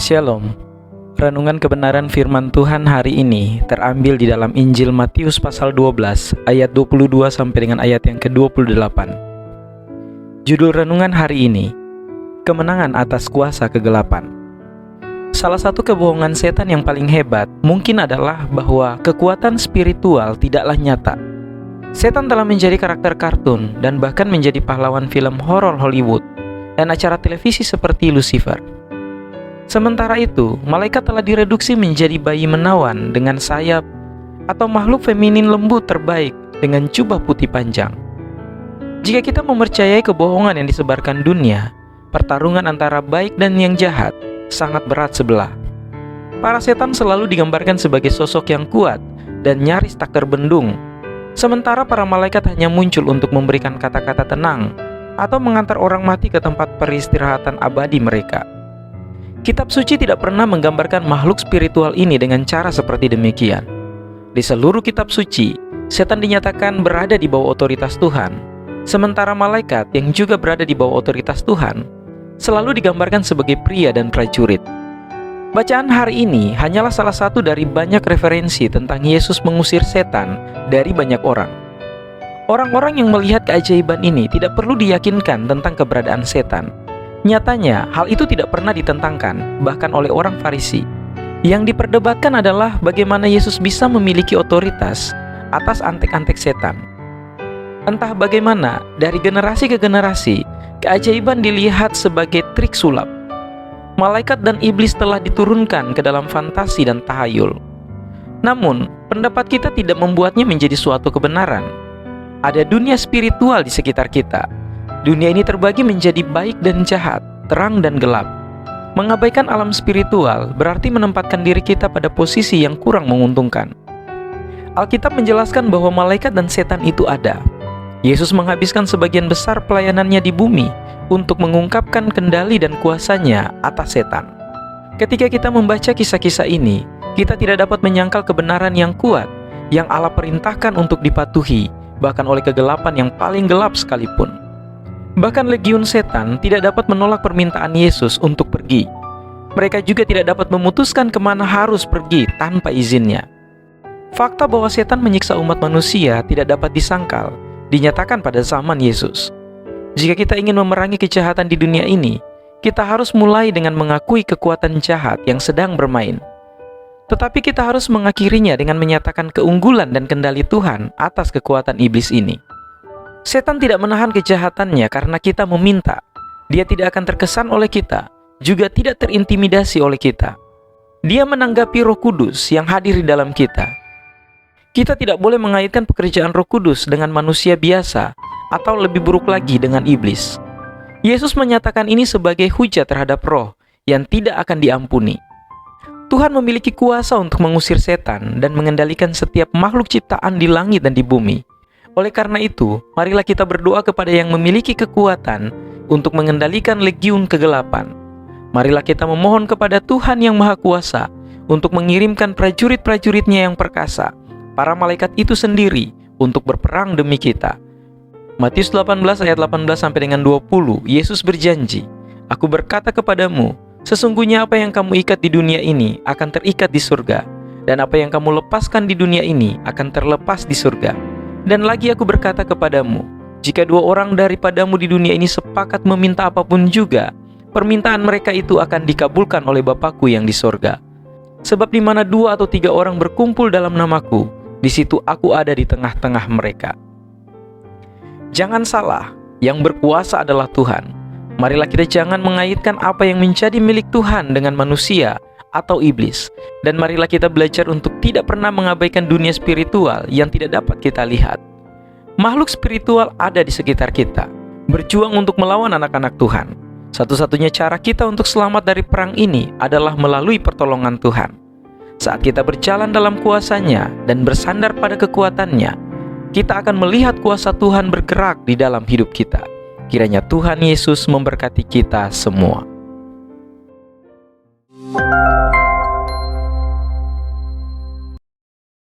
Shalom. Renungan kebenaran firman Tuhan hari ini terambil di dalam Injil Matius pasal 12 ayat 22 sampai dengan ayat yang ke-28. Judul renungan hari ini, Kemenangan atas kuasa kegelapan. Salah satu kebohongan setan yang paling hebat mungkin adalah bahwa kekuatan spiritual tidaklah nyata. Setan telah menjadi karakter kartun dan bahkan menjadi pahlawan film horor Hollywood dan acara televisi seperti Lucifer. Sementara itu, malaikat telah direduksi menjadi bayi menawan dengan sayap atau makhluk feminin lembut terbaik dengan jubah putih panjang. Jika kita mempercayai kebohongan yang disebarkan dunia, pertarungan antara baik dan yang jahat sangat berat sebelah. Para setan selalu digambarkan sebagai sosok yang kuat dan nyaris tak terbendung, sementara para malaikat hanya muncul untuk memberikan kata-kata tenang atau mengantar orang mati ke tempat peristirahatan abadi mereka. Kitab suci tidak pernah menggambarkan makhluk spiritual ini dengan cara seperti demikian. Di seluruh kitab suci, setan dinyatakan berada di bawah otoritas Tuhan, sementara malaikat yang juga berada di bawah otoritas Tuhan selalu digambarkan sebagai pria dan prajurit. Bacaan hari ini hanyalah salah satu dari banyak referensi tentang Yesus mengusir setan dari banyak orang. Orang-orang yang melihat keajaiban ini tidak perlu diyakinkan tentang keberadaan setan. Nyatanya, hal itu tidak pernah ditentangkan, bahkan oleh orang Farisi. Yang diperdebatkan adalah bagaimana Yesus bisa memiliki otoritas atas antek-antek setan. Entah bagaimana, dari generasi ke generasi, keajaiban dilihat sebagai trik sulap. Malaikat dan iblis telah diturunkan ke dalam fantasi dan tahayul. Namun, pendapat kita tidak membuatnya menjadi suatu kebenaran. Ada dunia spiritual di sekitar kita. Dunia ini terbagi menjadi baik dan jahat, terang dan gelap. Mengabaikan alam spiritual berarti menempatkan diri kita pada posisi yang kurang menguntungkan. Alkitab menjelaskan bahwa malaikat dan setan itu ada. Yesus menghabiskan sebagian besar pelayanannya di bumi untuk mengungkapkan kendali dan kuasanya atas setan. Ketika kita membaca kisah-kisah ini, kita tidak dapat menyangkal kebenaran yang kuat yang Allah perintahkan untuk dipatuhi, bahkan oleh kegelapan yang paling gelap sekalipun. Bahkan legiun setan tidak dapat menolak permintaan Yesus untuk pergi. Mereka juga tidak dapat memutuskan kemana harus pergi tanpa izinnya. Fakta bahwa setan menyiksa umat manusia tidak dapat disangkal, dinyatakan pada zaman Yesus. Jika kita ingin memerangi kejahatan di dunia ini, kita harus mulai dengan mengakui kekuatan jahat yang sedang bermain. Tetapi kita harus mengakhirinya dengan menyatakan keunggulan dan kendali Tuhan atas kekuatan iblis ini. Setan tidak menahan kejahatannya karena kita meminta. Dia tidak akan terkesan oleh kita, juga tidak terintimidasi oleh kita. Dia menanggapi Roh Kudus yang hadir di dalam kita. Kita tidak boleh mengaitkan pekerjaan Roh Kudus dengan manusia biasa, atau lebih buruk lagi dengan iblis. Yesus menyatakan ini sebagai hujat terhadap roh yang tidak akan diampuni. Tuhan memiliki kuasa untuk mengusir setan dan mengendalikan setiap makhluk ciptaan di langit dan di bumi. Oleh karena itu, marilah kita berdoa kepada yang memiliki kekuatan untuk mengendalikan legiun kegelapan. Marilah kita memohon kepada Tuhan yang Maha Kuasa untuk mengirimkan prajurit-prajuritnya yang perkasa, para malaikat itu sendiri, untuk berperang demi kita. Matius 18 ayat 18 sampai dengan 20, Yesus berjanji, "Aku berkata kepadamu, sesungguhnya apa yang kamu ikat di dunia ini akan terikat di surga, dan apa yang kamu lepaskan di dunia ini akan terlepas di surga. Dan lagi aku berkata kepadamu, jika dua orang daripadamu di dunia ini sepakat meminta apapun juga, permintaan mereka itu akan dikabulkan oleh Bapa-Ku yang di sorga. Sebab di mana 2 atau 3 orang berkumpul dalam namaku, di situ aku ada di tengah-tengah mereka." Jangan salah, yang berkuasa adalah Tuhan. Marilah kita jangan mengaitkan apa yang menjadi milik Tuhan dengan manusia atau iblis. Dan marilah kita belajar untuk tidak pernah mengabaikan dunia spiritual yang tidak dapat kita lihat. Makhluk spiritual ada di sekitar kita, berjuang untuk melawan anak-anak Tuhan. Satu-satunya cara kita untuk selamat dari perang ini adalah melalui pertolongan Tuhan. Saat kita berjalan dalam kuasa-Nya dan bersandar pada kekuatan-Nya, kita akan melihat kuasa Tuhan bergerak di dalam hidup kita. Kiranya Tuhan Yesus memberkati kita semua.